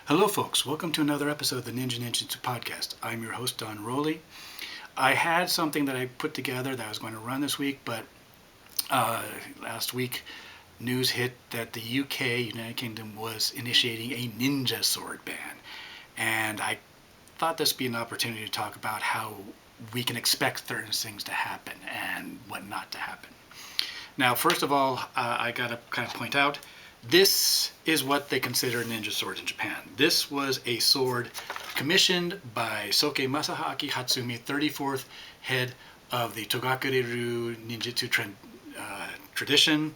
Hello, folks. Welcome to another episode of the Ninjutsu podcast. I'm your host, Don Rowley. I had something that I put together that I was going to run this week, but last week news hit that the UK, United Kingdom, was initiating a ninja sword ban. And I thought this would be an opportunity to talk about how we can expect certain things to happen and what not to happen. Now, first of all, I got to kind of point out, this is what they consider ninja swords in Japan. This was a sword commissioned by Soke Masahaki Hatsumi, 34th head of the Togakureru Ninjutsu tradition,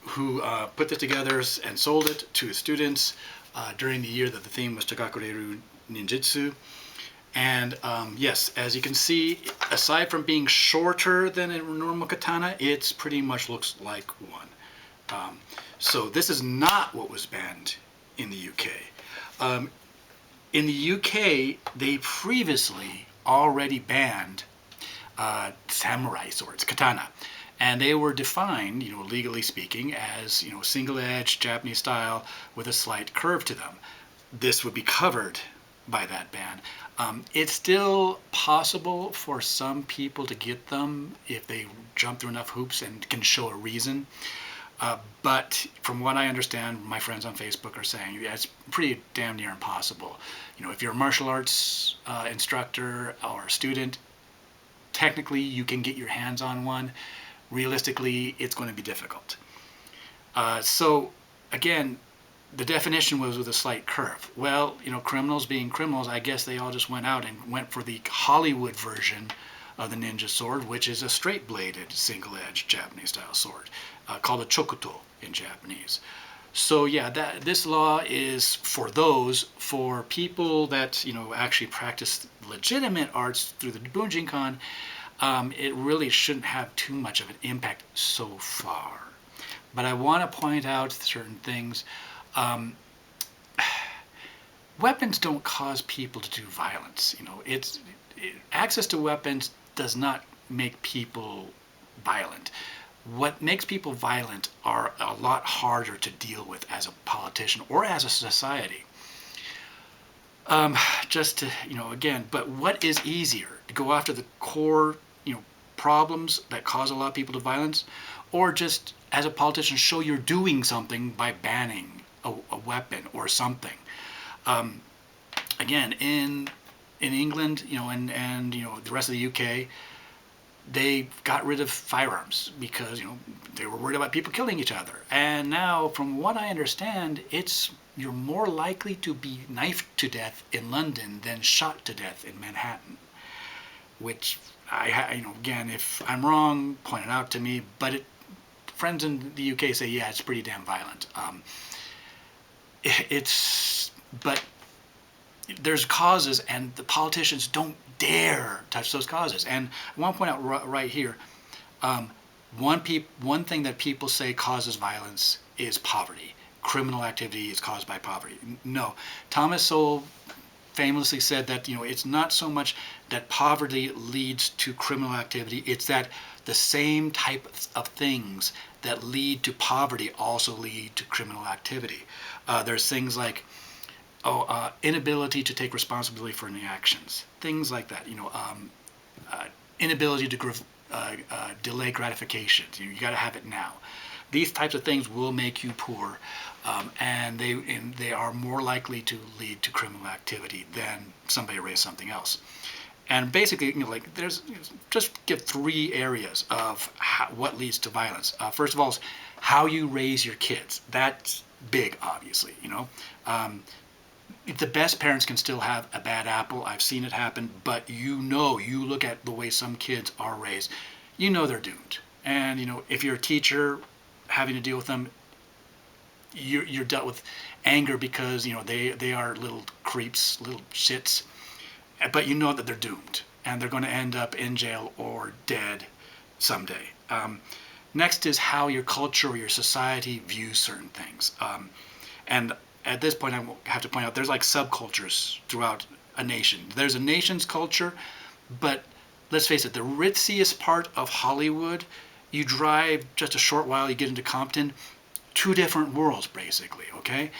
who put this together and sold it to his students during the year that the theme was Togakureru Ninjutsu. And yes, as you can see, aside from being shorter than a normal katana, it pretty much looks like one. So this is not what was banned in the UK. In the UK, they previously already banned samurai swords, katana. And they were defined, legally speaking, as, single-edged Japanese style with a slight curve to them. This would be covered by that ban. It's still possible for some people to get them if they jump through enough hoops and can show a reason. But from what I understand, my friends on Facebook are saying it's pretty damn near impossible. If you're a martial arts instructor or student, technically you can get your hands on one. Realistically, it's going to be difficult. So again, the definition was with a slight curve. Well, criminals being criminals, I guess they all just went out and went for the Hollywood version of the ninja sword, which is a straight-bladed, single-edged Japanese-style sword, called a chokuto in Japanese. So yeah, this law is for people that actually practice legitimate arts through the Bunjinkan. It really shouldn't have too much of an impact so far. But I want to point out certain things. Weapons don't cause people to do violence. Access to weapons does not make people violent. What makes people violent are a lot harder to deal with as a politician or as a society. But what is easier? To go after the core, problems that cause a lot of people to violence, or just as a politician show you're doing something by banning a weapon or something? Again, in England, and the rest of the UK, they got rid of firearms because they were worried about people killing each other. And now, from what I understand, you're more likely to be knifed to death in London than shot to death in Manhattan. Which again, if I'm wrong, point it out to me. But friends in the UK say, yeah, it's pretty damn violent. But there's causes, and the politicians don't dare touch those causes. And I want to point out right here, one thing that people say causes violence is poverty. Criminal activity is caused by poverty. No, Thomas Sowell famously said that it's not so much that poverty leads to criminal activity, it's that the same type of things that lead to poverty also lead to criminal activity. There's things like inability to take responsibility for any actions, things like that. Inability to delay gratification. You got to have it now. These types of things will make you poor, and they are more likely to lead to criminal activity than somebody raise something else. And basically, there's just give three areas of what leads to violence. First of all, is how you raise your kids. That's big, obviously. The best parents can still have a bad apple. I've seen it happen, but you look at the way some kids are raised, they're doomed. And if you're a teacher having to deal with them, you're dealt with anger because they are little creeps, little shits, but that they're doomed and they're going to end up in jail or dead someday. Next is how your culture or your society views certain things. And at this point, I have to point out there's like subcultures throughout a nation. There's a nation's culture, but let's face it, the ritziest part of Hollywood, you drive just a short while, you get into Compton, two different worlds, basically, okay?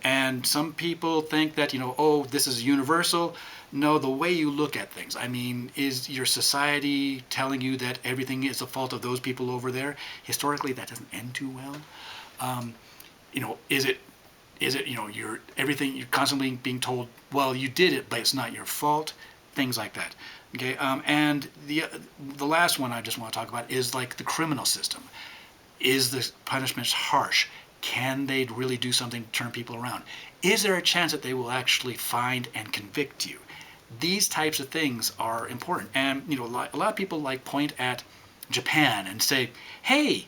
And some people think that, oh, this is universal. No, the way you look at things. I mean, is your society telling you that everything is the fault of those people over there? Historically, that doesn't end too well. Is it, you're constantly being told, well, you did it, but it's not your fault, things like that. Okay, and the last one I just want to talk about is like the criminal system. Is the punishment harsh? Can they really do something to turn people around? Is there a chance that they will actually find and convict you? These types of things are important. And a lot of people point at Japan and say, hey,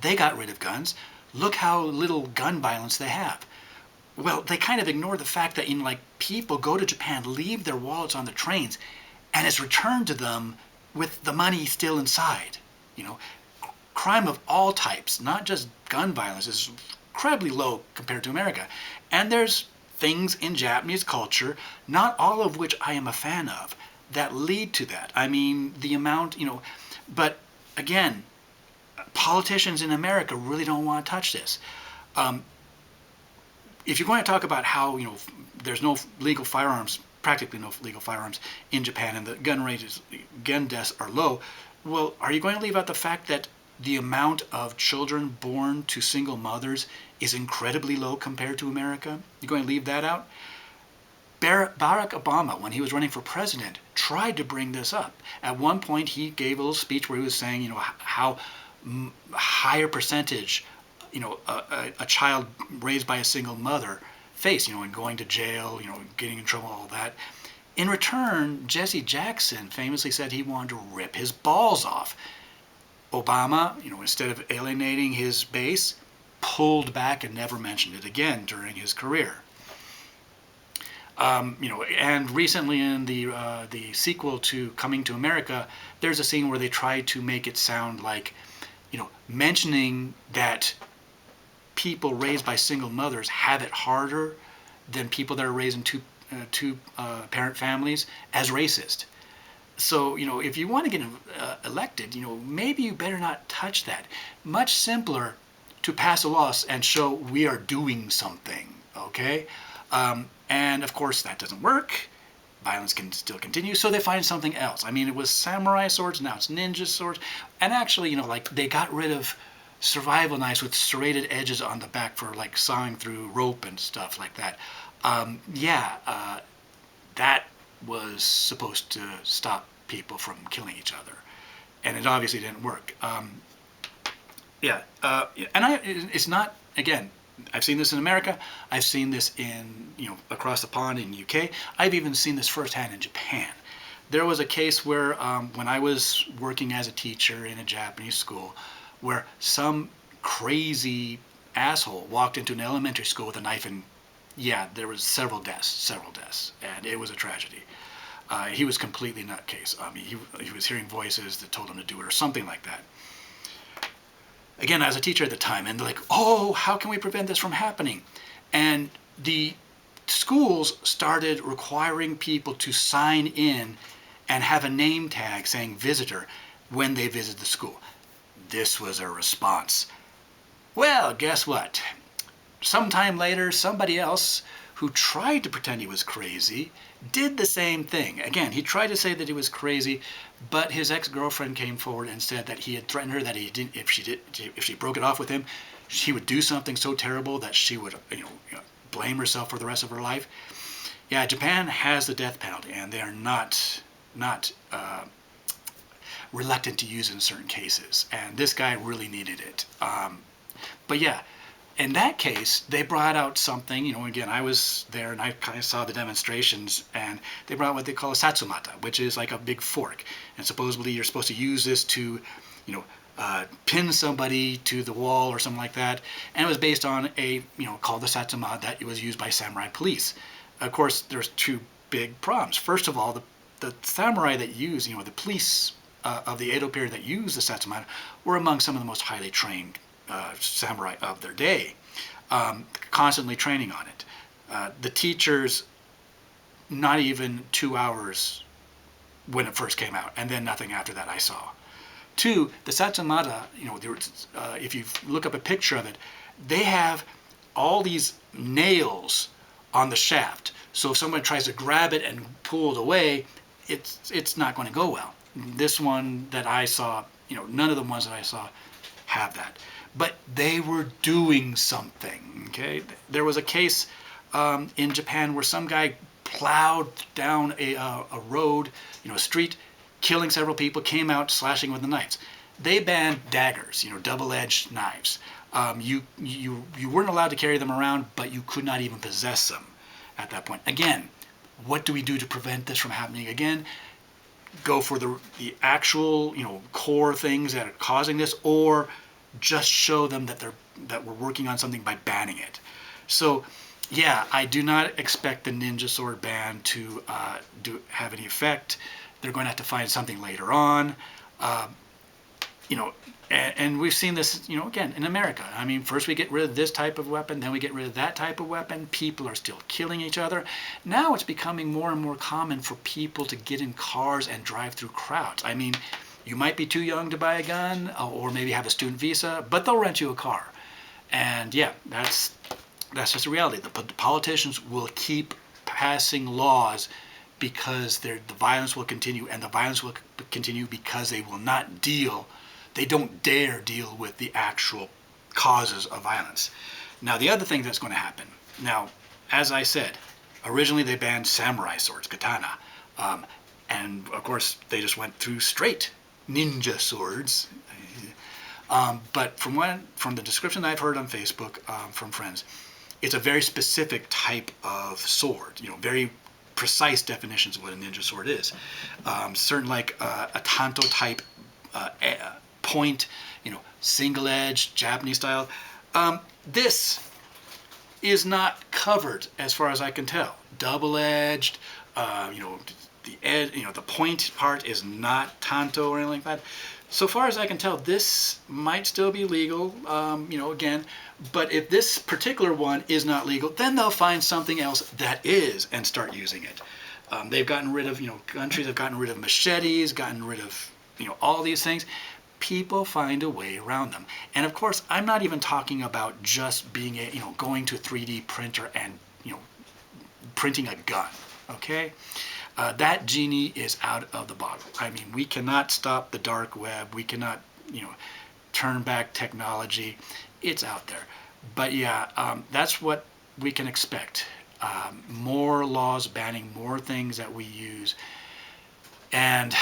they got rid of guns. Look how little gun violence they have. Well, they kind of ignore the fact that people go to Japan, leave their wallets on the trains, and it's returned to them with the money still inside. Crime of all types, not just gun violence, is incredibly low compared to America. And there's things in Japanese culture, not all of which I am a fan of, that lead to that. I mean, the amount, but again, politicians in America really don't want to touch this. If you're going to talk about how, there's no legal firearms, practically no legal firearms in Japan, and the gun deaths are low, well, are you going to leave out the fact that the amount of children born to single mothers is incredibly low compared to America? You're going to leave that out? Barack Obama, when he was running for president, tried to bring this up. At one point, he gave a little speech where he was saying, how higher percentage, a child raised by a single mother face, and going to jail, getting in trouble, all that. In return, Jesse Jackson famously said he wanted to rip his balls off. Obama, instead of alienating his base, pulled back and never mentioned it again during his career. And recently in the sequel to Coming to America, there's a scene where they tried to make it sound like, mentioning that people raised by single mothers have it harder than people that are raised in two parent families as racist. So, if you want to get elected, maybe you better not touch that. Much simpler to pass a law and show we are doing something, okay? And of course that doesn't work. Violence can still continue, so they find something else. I mean, it was samurai swords, now it's ninja swords. And actually, they got rid of survival knives with serrated edges on the back for sawing through rope and stuff like that. That was supposed to stop people from killing each other, and it obviously didn't work. It's not, again, I've seen this in America, I've seen this in, across the pond in UK, I've even seen this firsthand in Japan. There was a case where when I was working as a teacher in a Japanese school, where some crazy asshole walked into an elementary school with a knife, and there was several deaths, and it was a tragedy. He was completely nutcase. He was hearing voices that told him to do it or something like that. Again, I was a teacher at the time, and they're like, oh, how can we prevent this from happening? And the schools started requiring people to sign in and have a name tag saying visitor when they visit the school. This was a response. Well, guess what? Sometime later, somebody else who tried to pretend he was crazy did the same thing. Again, he tried to say that he was crazy, but his ex-girlfriend came forward and said that he had threatened her that if she broke it off with him, she would do something so terrible that she would blame herself for the rest of her life. Yeah, Japan has the death penalty, and they are not reluctant to use it in certain cases. And this guy really needed it. But yeah, in that case, they brought out something, again, I was there and I kind of saw the demonstrations, and they brought out what they call a satsumata, which is like a big fork. And supposedly you're supposed to use this to, pin somebody to the wall or something like that. And it was based on a, called the satsuma, that it was used by samurai police. Of course, there's two big problems. First of all, the samurai that use, the police of the Edo period that used the satsuma were among some of the most highly trained samurai of their day, constantly training on it. The teachers, not even 2 hours when it first came out, and then nothing after that I saw. Two, the Satsumata, if you look up a picture of it, they have all these nails on the shaft. So if someone tries to grab it and pull it away, it's not going to go well. This one that I saw, none of the ones that I saw have that. But they were doing something, okay? There was a case in Japan where some guy plowed down a road, a street, killing several people, came out slashing with the knives. They banned daggers, double-edged knives. You weren't allowed to carry them around, but you could not even possess them at that point. Again, what do we do to prevent this from happening again? Go for the actual, core things that are causing this, or just show them that we're working on something by banning it. So, yeah, I do not expect the ninja sword ban to have any effect. They're going to have to find something later on. And we've seen this, again, in America. I mean, first we get rid of this type of weapon, then we get rid of that type of weapon. People are still killing each other. Now it's becoming more and more common for people to get in cars and drive through crowds. I mean, you might be too young to buy a gun, or maybe have a student visa, but they'll rent you a car. And yeah, that's just a reality. The politicians will keep passing laws because the violence will continue, and the violence will continue because they will not deal. They don't dare deal with the actual causes of violence. Now, the other thing that's going to happen. Now, as I said, originally they banned samurai swords, katana, and of course they just went through straight ninja swords. But from the description that I've heard on Facebook from friends, it's a very specific type of sword. Very precise definitions of what a ninja sword is. Certain like a tanto type point, single edge, Japanese style. This is not covered as far as I can tell. Double edged, the edge, the point part is not tanto or anything like that. So far as I can tell, this might still be legal, again, but if this particular one is not legal, then they'll find something else that is and start using it. They've gotten rid of, countries have gotten rid of machetes, gotten rid of, all these things. People find a way around them. And of course, I'm not even talking about just being going to a 3D printer and, printing a gun, okay? That genie is out of the bottle. I mean, we cannot stop the dark web. We cannot, turn back technology. It's out there. But yeah, that's what we can expect. More laws banning more things that we use, and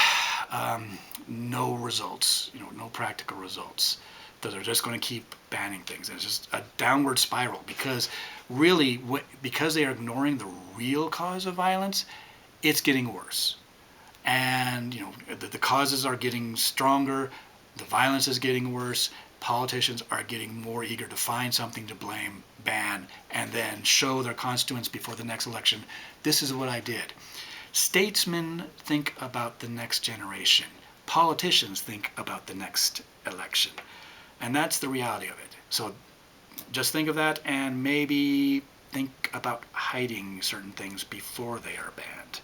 no results, no practical results. They're just going to keep banning things. It's just a downward spiral because really, because they are ignoring the real cause of violence, it's getting worse. And, the causes are getting stronger, the violence is getting worse, politicians are getting more eager to find something to blame, ban, and then show their constituents before the next election, this is what I did. Statesmen think about the next generation. Politicians think about the next election. And that's the reality of it. So just think of that, and maybe think about hiding certain things before they are banned.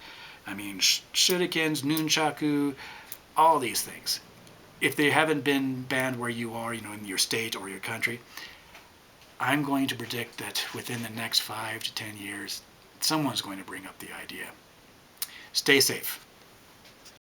I mean, shurikens, nunchaku, all these things. If they haven't been banned where you are, in your state or your country, I'm going to predict that within the next 5 to 10 years, someone's going to bring up the idea. Stay safe.